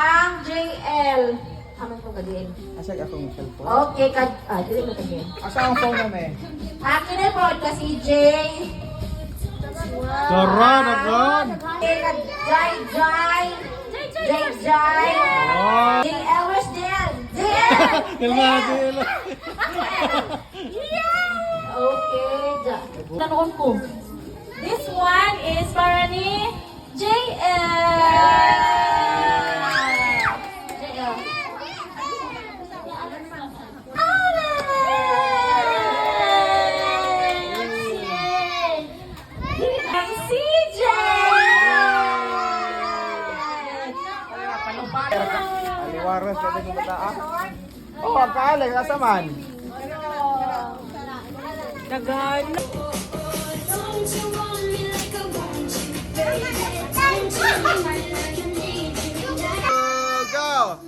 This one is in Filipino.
kang JL. Haman ko ka din. Asa akong cellphone? Okay, dili mo ka din. Asa ang phone na me? Akin na po ka si J. Karan, agad. Okay, Jai Jai. Jai Jai. Oh. JL, where's JL? JL! Kalmado. Okay, Tanong ko. This one is para ni JL. JL. CJ! Aliwaras ka din yung bata. Oh, akala asa man. Daghan. Go!